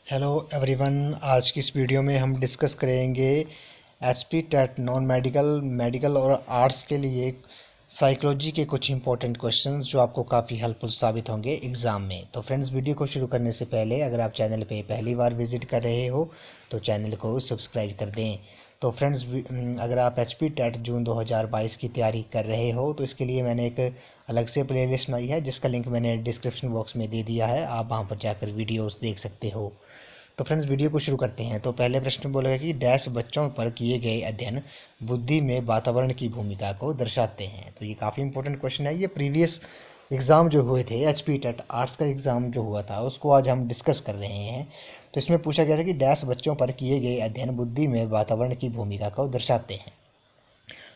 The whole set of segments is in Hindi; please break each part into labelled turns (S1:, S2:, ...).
S1: Hello everyone. आज की इस वीडियो में हम डिस्कस करेंगे HP TET non medical medical और आर्ट्स के लिए साइकोलॉजी के कुछ इंपॉर्टेंट क्वेश्चंस जो आपको काफ़ी हेल्पफुल साबित होंगे एग्ज़ाम में। तो फ्रेंड्स, वीडियो को शुरू करने से पहले अगर आप चैनल पे पहली बार विजिट कर रहे हो तो चैनल को सब्सक्राइब कर दें। तो फ्रेंड्स, अगर आप एचपी टेट जून 2022 की तैयारी कर रहे हो तो इसके लिए मैंने एक अलग से प्लेलिस्ट बनाई है जिसका लिंक मैंने डिस्क्रिप्शन बॉक्स में दे दिया है। आप वहां पर जाकर वीडियोस देख सकते हो। तो फ्रेंड्स, वीडियो को शुरू करते हैं। तो पहले प्रश्न बोलेगा कि डैश बच्चों पर किए गए अध्ययन बुद्धि में वातावरण की भूमिका को दर्शाते हैं। तो ये काफ़ी इंपॉर्टेंट क्वेश्चन है। ये प्रीवियस एग्ज़ाम जो हुए थे, एचपी टेट आर्ट्स का एग्ज़ाम जो हुआ था उसको आज हम डिस्कस कर रहे हैं। तो इसमें पूछा गया था कि डैश बच्चों पर किए गए अध्ययन बुद्धि में वातावरण की भूमिका को दर्शाते हैं।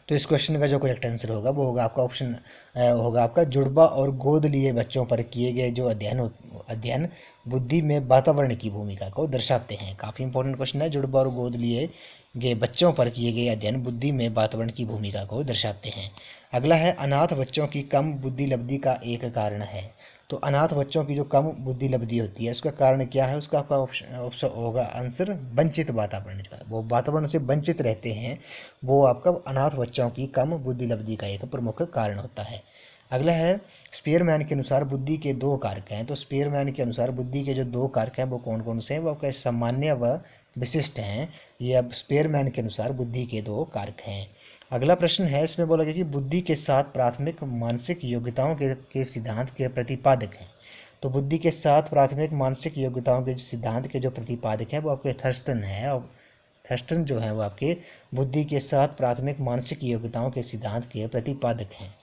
S1: तो इस क्वेश्चन का जो करेक्ट आंसर होगा वो होगा आपका ऑप्शन होगा आपका जुड़वा और गोद लिए बच्चों पर किए गए जो अध्ययन बुद्धि में वातावरण की भूमिका को दर्शाते हैं। काफ़ी इंपॉर्टेंट क्वेश्चन है। जुड़वा और गोद लिए गए बच्चों पर किए गए अध्ययन बुद्धि में वातावरण की भूमिका को दर्शाते हैं। अगला है अनाथ बच्चों की कम बुद्धि लब्धि का एक कारण है। तो अनाथ बच्चों की जो कम बुद्धि लब्धि होती है उसका कारण क्या है? उसका आपका ऑप्शन ऑप्शन होगा आंसर वंचित वातावरण। जो है वो वातावरण से वंचित रहते हैं, वो आपका अनाथ बच्चों की कम बुद्धि लब्धि का एक प्रमुख कारण होता है। अगला है स्पीयरमैन के अनुसार बुद्धि के दो कारक हैं। तो स्पीयरमैन के अनुसार बुद्धि के जो दो कारक हैं वो कौन कौन से हैं? वो आपका सामान्य व विशिष्ट हैं। ये अब स्पीयरमैन के अनुसार बुद्धि के दो कारक हैं। अगला प्रश्न है, इसमें बोला गया कि बुद्धि के साथ प्राथमिक मानसिक योग्यताओं के सिद्धांत के प्रतिपादक हैं। तो बुद्धि के साथ प्राथमिक मानसिक योग्यताओं के सिद्धांत के जो प्रतिपादक है वो आपके थर्स्टन है। और थर्स्टन जो है वो आपके बुद्धि के साथ प्राथमिक मानसिक योग्यताओं के सिद्धांत के प्रतिपादक हैं।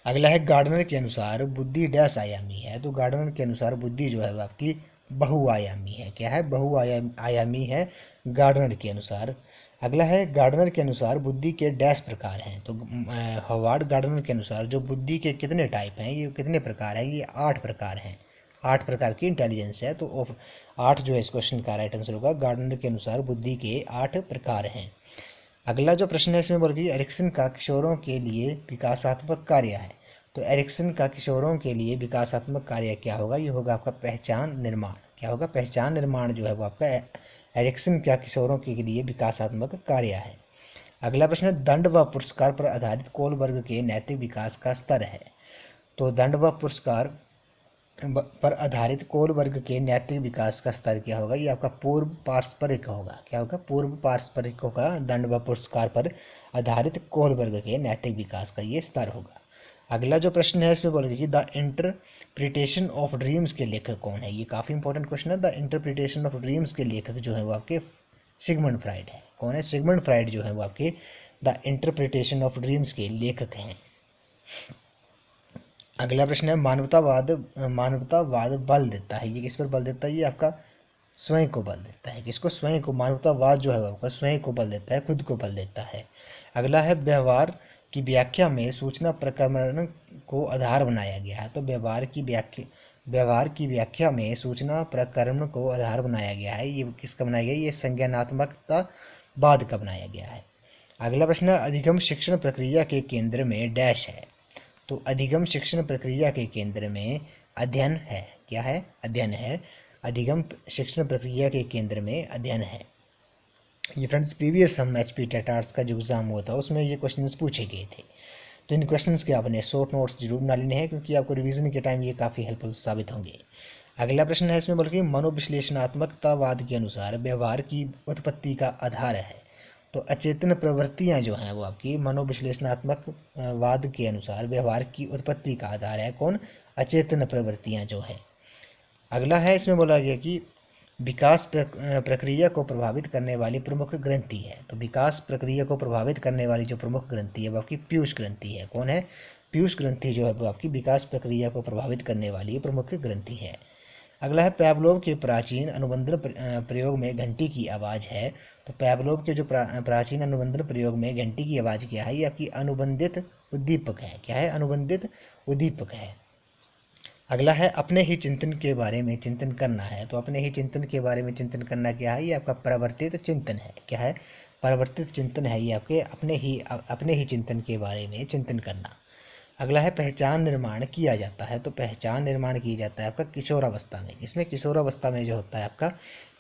S1: अगला है गार्डनर के अनुसार बुद्धि डैश आयामी है। तो गार्डनर के अनुसार बुद्धि जो है वो आपकी बहुआयामी है। क्या है? बहुआयामी है गार्डनर के अनुसार। अगला है गार्डनर के अनुसार बुद्धि के डैश प्रकार हैं। तो हॉवार्ड गार्डनर के अनुसार जो बुद्धि के कितने टाइप हैं, ये कितने प्रकार हैं? ये 8 प्रकार हैं। 8 प्रकार की इंटेलिजेंस है। तो 8 जो है इस क्वेश्चन का राइट आंसर होगा। गार्डनर के अनुसार बुद्धि के 8 प्रकार हैं। अगला जो प्रश्न है इसमें बोल रही है एरिक्सन का किशोरों के लिए विकासात्मक कार्य है। तो एरिक्सन का किशोरों के लिए विकासात्मक कार्य क्या होगा? ये होगा आपका पहचान निर्माण। क्या होगा? पहचान निर्माण जो है वो आपका एरिक्सन का किशोरों के लिए विकासात्मक कार्य है। अगला प्रश्न है दंड व पुरस्कार पर आधारित कोलबर्ग के नैतिक विकास का स्तर है। तो दंड व पुरस्कार पर आधारित कोलबर्ग के नैतिक विकास का स्तर क्या होगा? ये आपका पूर्व पारस्परिक होगा। क्या होगा? पूर्व पारस्परिक होगा। दंड व पुरस्कार पर आधारित कोलबर्ग के नैतिक विकास का ये स्तर होगा। अगला जो प्रश्न है इसमें बोलेगा कि द इंटरप्रिटेशन ऑफ ड्रीम्स के लेखक कौन है? ये काफ़ी इंपॉर्टेंट क्वेश्चन है। द इंटरप्रिटेशन ऑफ ड्रीम्स के लेखक जो है वो आपके सिगमंड फ्राइड है। कौन है? सिगमंड फ्राइड जो है वो आपके द इंटरप्रिटेशन ऑफ ड्रीम्स के लेखक हैं। अगला प्रश्न है मानवतावाद बल देता है। ये किस पर बल देता है? ये आपका स्वयं को बल देता है। किसको? स्वयं को। मानवतावाद जो है वो आपका स्वयं को बल देता है, खुद को बल देता है। अगला है व्यवहार की व्याख्या में सूचना प्रकरण को आधार बनाया गया है। तो व्यवहार की व्याख्या में सूचना प्रकरण को आधार बनाया गया है। ये किसका बनाया गया है? ये संज्ञानात्मकता बाद का बनाया गया है। अगला प्रश्न है अधिगम शिक्षण प्रक्रिया के केंद्र में डैश है। तो अधिगम शिक्षण प्रक्रिया के केंद्र में अध्ययन है। क्या है? अध्ययन है। अधिगम शिक्षण प्रक्रिया के केंद्र में अध्ययन है। ये फ्रेंड्स प्रीवियस हम एचपी टेट आर्ट्स का जो एग्जाम हुआ था उसमें ये क्वेश्चंस पूछे गए थे। तो इन क्वेश्चंस के आपने शॉर्ट नोट्स जरूर बना लेने हैं क्योंकि आपको रिवीजन के टाइम ये काफ़ी हेल्पफुल साबित होंगे। अगला प्रश्न है इसमें बोल कि मनोविश्लेषणात्मकतावाद के अनुसार व्यवहार की उत्पत्ति का आधार है। तो अचेतन प्रवृत्तियां जो हैं वो आपकी मनोविश्लेषणात्मक वाद के अनुसार व्यवहार की उत्पत्ति का आधार है। कौन? अचेतन प्रवृत्तियां जो है। अगला है इसमें बोला गया कि विकास प्रक्रिया को प्रभावित करने वाली प्रमुख ग्रंथि है। तो विकास प्रक्रिया को प्रभावित करने वाली जो प्रमुख ग्रंथि है वो आपकी पीयूष ग्रंथि है। कौन है? पीयूष ग्रंथि जो है वो आपकी विकास प्रक्रिया को प्रभावित करने वाली प्रमुख ग्रंथि है। अगला है पैवलोव के प्राचीन अनुबंधन प्रयोग में घंटी की आवाज़ है। तो पैवलोव के जो प्राचीन अनुबंधन प्रयोग में घंटी की आवाज़ क्या है? ये आपकी अनुबंधित उद्दीपक है। क्या है? अनुबंधित उद्दीपक है। अगला है अपने ही चिंतन के बारे में चिंतन करना है। तो अपने ही चिंतन के बारे में चिंतन करना क्या है? ये आपका परिवर्तित चिंतन है। क्या है? परिवर्तित चिंतन है। ये आपके अपने ही चिंतन के बारे में चिंतन करना। अगला है पहचान निर्माण किया जाता है। तो पहचान निर्माण किया जाता है आपका किशोरावस्था में। इसमें किशोरावस्था में जो होता है आपका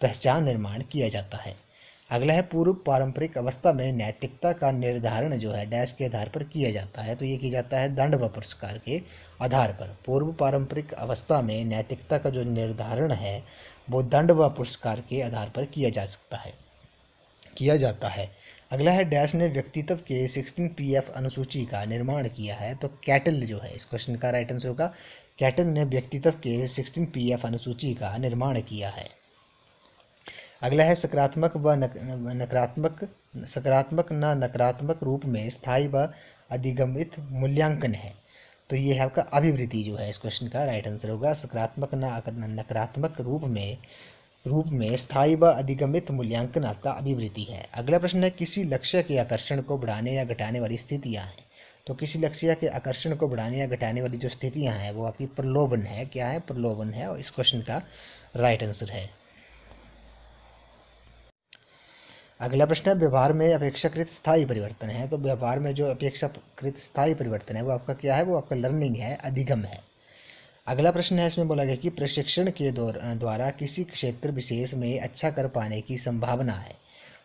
S1: पहचान निर्माण किया जाता है। अगला है पूर्व पारंपरिक अवस्था में नैतिकता का निर्धारण जो है डैश के आधार पर किया जाता है। तो ये किया जाता है दंड व पुरस्कार के आधार पर। पूर्व पारंपरिक अवस्था में नैतिकता का जो निर्धारण है वो दंड व पुरस्कार के आधार पर किया जाता है। अगला है डैश ने व्यक्तित्व के 16 PF अनुसूची का निर्माण किया है। तो कैटल जो है इस क्वेश्चन का राइट आंसर होगा। कैटल ने व्यक्तित्व के 16 PF अनुसूची का निर्माण किया है। अगला है सकारात्मक नकारात्मक रूप में स्थायी व अधिगमित मूल्यांकन है। तो ये है आपका अभिवृत्ति जो है इस क्वेश्चन का राइट आंसर होगा। सकारात्मक नकारात्मक रूप में स्थायी व अधिगमित मूल्यांकन आपका अभिवृत्ति है। अगला प्रश्न है किसी लक्ष्य के आकर्षण को बढ़ाने या घटाने वाली स्थितियां हैं। तो किसी लक्ष्य के आकर्षण को बढ़ाने या घटाने वाली जो स्थितियां हैं वो आपकी प्रलोभन है। क्या है? प्रलोभन है, और इस क्वेश्चन का राइट आंसर है। अगला प्रश्न है व्यवहार में अपेक्षाकृत स्थायी परिवर्तन है। तो व्यवहार में जो अपेक्षाकृत स्थायी परिवर्तन है वो आपका क्या है? वो आपका लर्निंग है, अधिगम है। अगला प्रश्न है, इसमें बोला गया कि प्रशिक्षण के द्वारा किसी क्षेत्र विशेष में अच्छा कर पाने की संभावना है।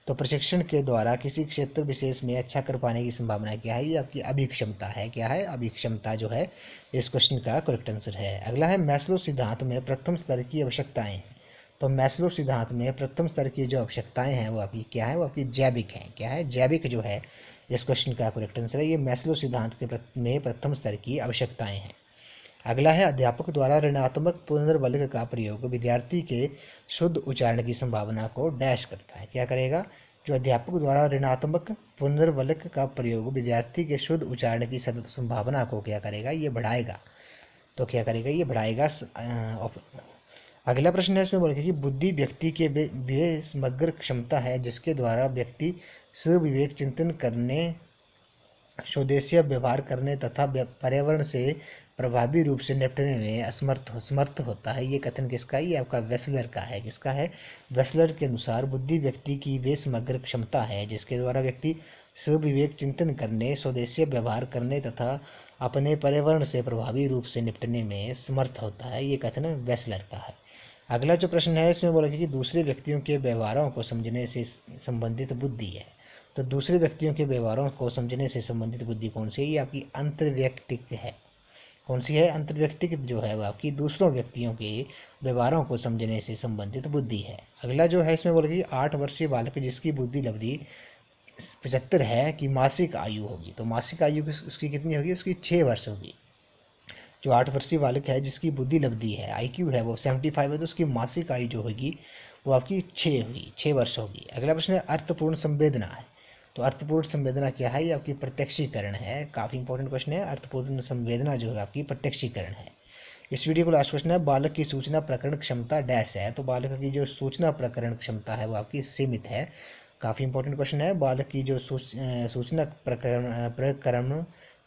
S1: तो प्रशिक्षण के द्वारा किसी क्षेत्र विशेष में अच्छा कर पाने की संभावना क्या है? ये आपकी अभिक्षमता है। क्या है? अभिक्षमता जो है इस क्वेश्चन का करेक्ट आंसर है। अगला है मैस्लो सिद्धांत में प्रथम स्तर की आवश्यकताएं हैं। तो मैस्लो सिद्धांत में प्रथम स्तर की जो आवश्यकताएं हैं वो आपकी क्या है? वो आपकी जैविक हैं। क्या है? जैविक जो है इस क्वेश्चन का करेक्ट आंसर है। ये मैस्लो सिद्धांत में प्रथम स्तर की आवश्यकताएं हैं। अगला है अध्यापक द्वारा ऋणात्मक पुनर्वल्क का प्रयोग विद्यार्थी के शुद्ध उच्चारण की संभावना को डैश करता है। क्या करेगा? जो अध्यापक द्वारा ऋणात्मक पुनर्वल्क का प्रयोग विद्यार्थी के शुद्ध उच्चारण की संभावना को क्या करेगा? ये बढ़ाएगा। तो क्या करेगा? ये बढ़ाएगा। अगला प्रश्न है, इसमें बोलेगा कि बुद्धि व्यक्ति के वे समग्र क्षमता है जिसके द्वारा व्यक्ति सविवेक चिंतन करने, स्वदेशीय व्यवहार करने तथा पर्यावरण से प्रभावी रूप से निपटने में समर्थ होता है। ये कथन किसका है? ये आपका वेसलर का है। किसका है? वेसलर के अनुसार बुद्धि व्यक्ति की वे समग्र क्षमता है जिसके द्वारा व्यक्ति सविवेक चिंतन करने, स्वदेशीय व्यवहार करने तथा अपने पर्यावरण से प्रभावी रूप से निपटने में समर्थ होता है। ये कथन वेसलर का है। अगला जो प्रश्न है, इसमें बोला कि दूसरे व्यक्तियों के व्यवहारों को समझने से संबंधित बुद्धि है। तो दूसरे व्यक्तियों के व्यवहारों को समझने से संबंधित बुद्धि कौन सी है? ये आपकी अंतर्वैयक्तिक है। कौन सी है? अंतर्वैयक्तिक जो है वो आपकी दूसरों व्यक्तियों के व्यवहारों को समझने से संबंधित बुद्धि है। अगला जो है, इसमें बोला कि 8 वर्षीय बालक जिसकी बुद्धि लब्धि 75 है की मासिक आयु होगी। तो मासिक आयु उसकी कितनी होगी? उसकी 6 वर्ष होगी। जो 8 वर्षीय बालक है जिसकी बुद्धि लब्धि है, IQ है वो 75 है, तो उसकी मासिक आयु जो होगी वो आपकी 6 होगी, 6 वर्ष होगी। अगला प्रश्न है अर्थपूर्ण संवेदना है। तो अर्थपूर्ण संवेदना क्या है? ये आपकी प्रत्यक्षीकरण है। काफ़ी इंपॉर्टेंट क्वेश्चन है। अर्थपूर्ण संवेदना जो है आपकी प्रत्यक्षीकरण है। इस वीडियो को लास्ट क्वेश्चन है, बालक की सूचना प्रकरण क्षमता डैश है। तो बालक की जो सूचना प्रकरण क्षमता है वो आपकी सीमित है। काफ़ी इंपॉर्टेंट क्वेश्चन है। बालक की जो सूचना प्रकरण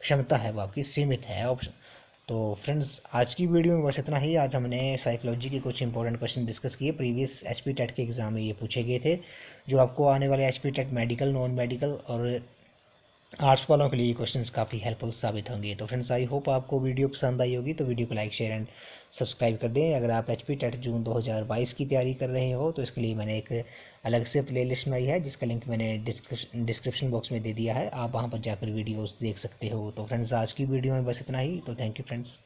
S1: क्षमता है वो आपकी सीमित है। ऑप्शन। तो फ्रेंड्स, आज की वीडियो में बस इतना ही। आज हमने साइकोलॉजी के कुछ इंपॉर्टेंट क्वेश्चन डिस्कस किए। प्रीवियस HP टेट के एग्जाम में ये पूछे गए थे। जो आपको आने वाले HP TET medical, non medical और आर्ट्स वालों के लिए क्वेश्चंस काफ़ी हेल्पफुल साबित होंगे। तो फ्रेंड्स, आई होप आपको वीडियो पसंद आई होगी। तो वीडियो को लाइक, शेयर एंड सब्सक्राइब कर दें। अगर आप HP टेट जून 2022 की तैयारी कर रहे हो तो इसके लिए मैंने एक अलग से प्लेलिस्ट बनाई है जिसका लिंक मैंने डिस्क्रिप्शन बॉक्स में दे दिया है। आप वहाँ पर जाकर वीडियोस देख सकते हो। तो फ्रेंड्स, आज की वीडियो में बस इतना ही। तो थैंक यू फ्रेंड्स।